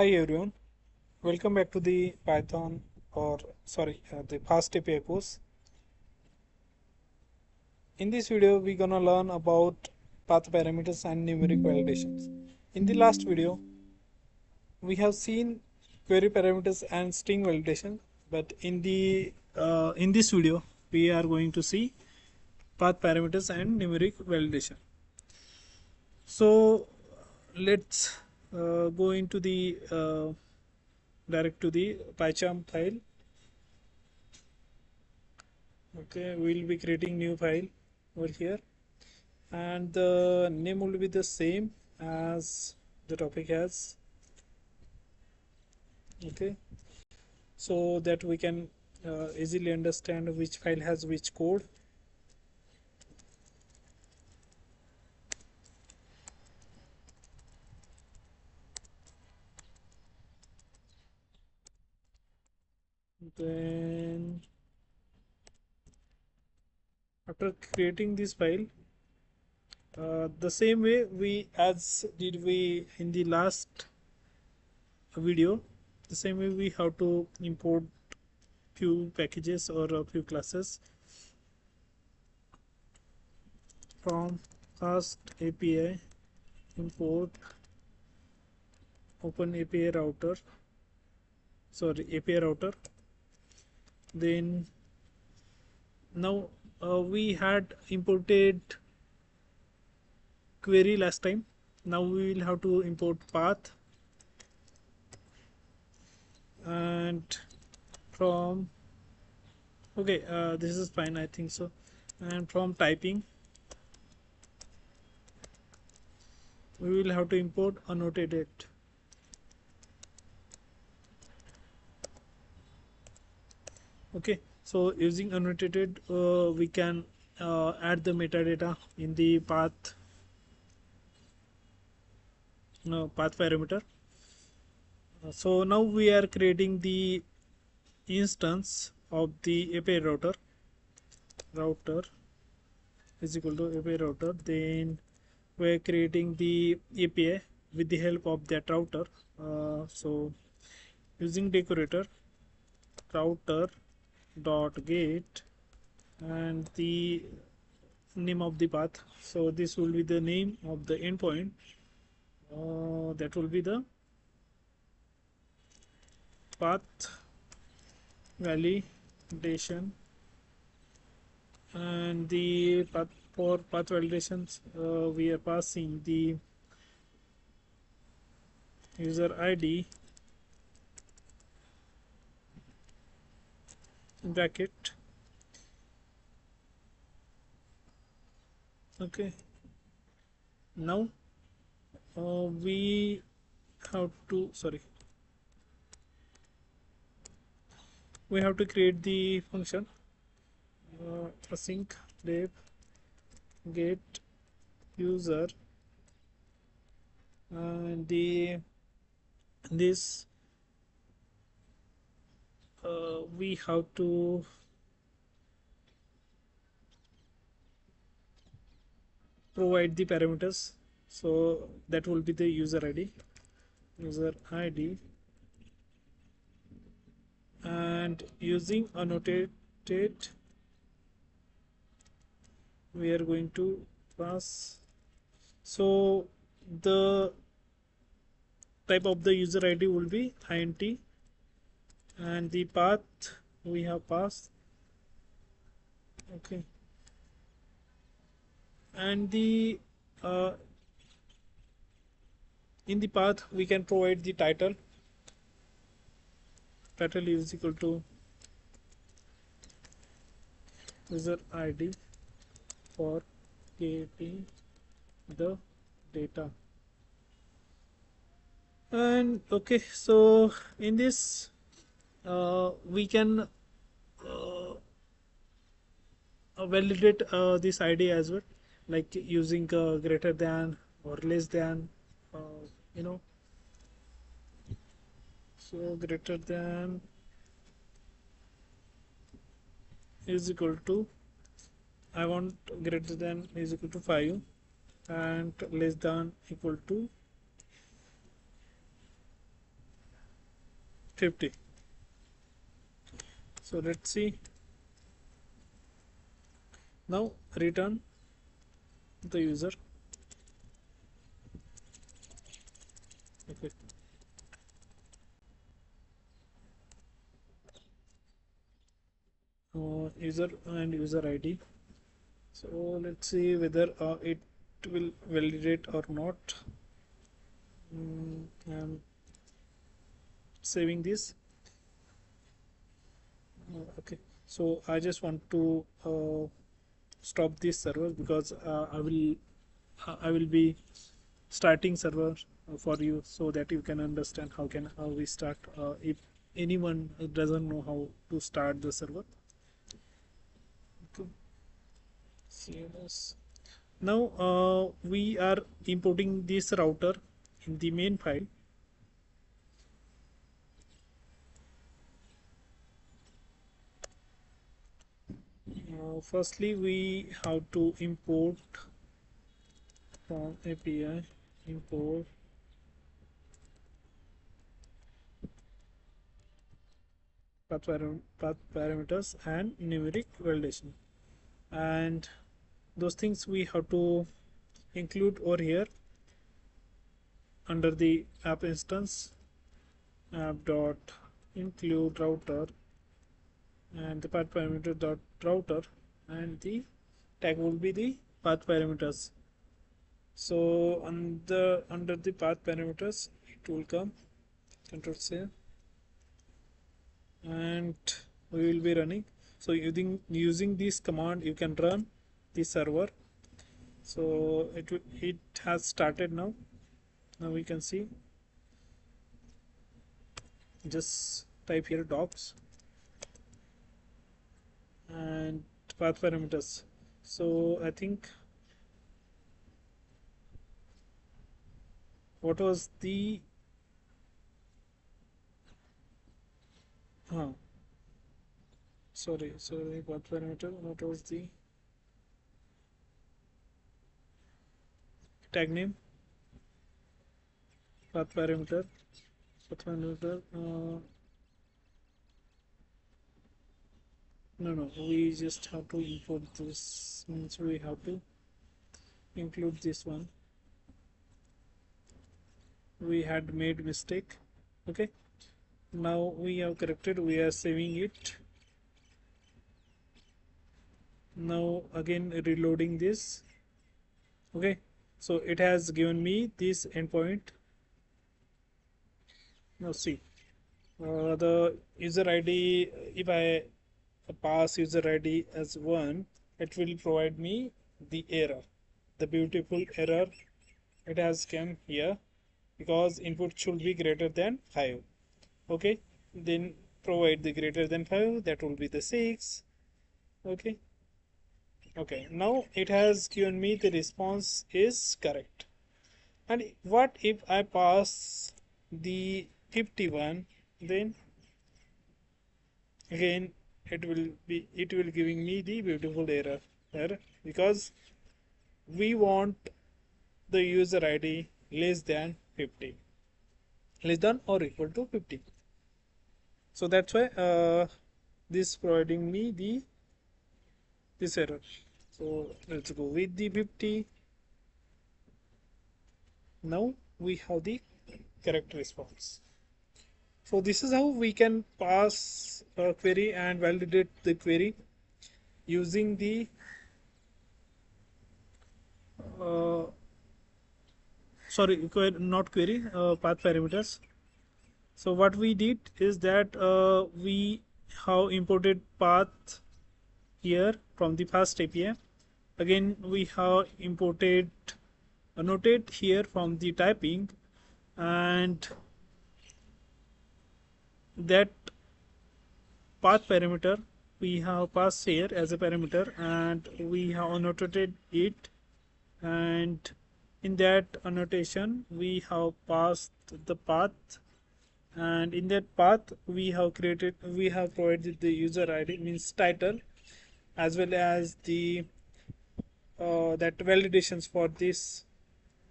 Hi everyone, welcome back to the Python the FastAPI course. In this video, we're gonna learn about path parameters and numeric validations. In the last video, we have seen query parameters and string validation, but in this video, we are going to see path parameters and numeric validation. So let's go into the direct to the PyCharm file. Okay, we'll be creating new file over here, and the name will be the same as the topic has. Okay, so that we can easily understand which file has which code. Then after creating this file, the same way we in the last video, the same way we have to import few packages or a few classes from FastAPI import open API router, API router. Then now we had imported query last time. Now we will have to import path, and from this is fine, I think so. And from typing, we will have to import annotated. Okay, so using annotated, we can add the metadata in the path parameter. So now we are creating the instance of the API router is equal to API router. Then we are creating the API with the help of that router. So using decorator router dot get and the name of the path. So this will be the name of the endpoint. That will be the path validation, and the path for path validations, we are passing the user ID bracket. Okay, now we have to create the function async def get user, and this we have to provide the parameters. So that will be the user ID, and using annotated we are going to pass. So the type of the user ID will be int, and the path we have passed. Okay, and the in the path we can provide the title is equal to user ID for getting the data. And okay, so in this we can validate this ID as well, like using greater than or less than, you know so greater than is equal to, I want greater than is equal to 5 and less than equal to 50. So let's see. Now return the user. Okay. User and user ID. So let's see whether it will validate or not. I'm saving this. Okay, so I just want to stop this server because I will be starting server for you so that you can understand how we start if anyone doesn't know how to start the server. Okay. CLS. Now we are importing this router in the main file. Firstly, we have to import from API, import path parameters and numeric validation, and those things we have to include over here under the app instance. App dot include router and the path parameter dot router, and the tag will be the path parameters. So under the path parameters it will come control C, and we will be running. So using this command you can run the server. So it has started now. Now we can see, just type here docs and path parameters. So I think what was the sorry path parameter, what was the tag name, path parameter no, we just have to import this, means we have to include this one. We had made mistake. Okay, now we have corrected, we are saving it. Now again reloading this. Okay, so it has given me this endpoint. Now see, the user ID, if I pass user ID as 1, it will provide me the error, the beautiful error. It has come here because input should be greater than 5. Okay, then provide the greater than 5, that will be the 6. Okay, now it has given me the response is correct. And what if I pass the 51, then again it will giving me the beautiful error because we want the user ID less than 50, less than or equal to 50. So that's why this providing me this error. So let's go with the 50. Now we have the correct response. So this is how we can pass a query and validate the query using the not query, path parameters. So what we did is that we have imported path here from the FastAPI. Again we have imported annotate here from the typing, and that path parameter we have passed here as a parameter, and we have annotated it, and in that annotation we have passed the path, and in that path we have provided the user ID, means title, as well as the that validations for this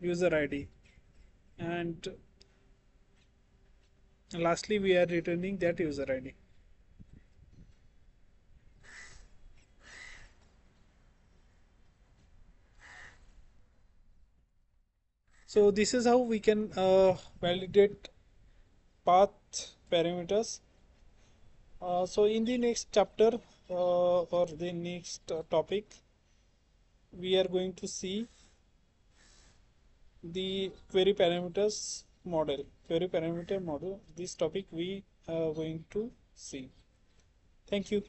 user ID. And And lastly, we are returning that user ID. So this is how we can validate path parameters. So in the next chapter or the next topic, we are going to see the query parameters model. Query parameter model. This topic we are going to see. Thank you.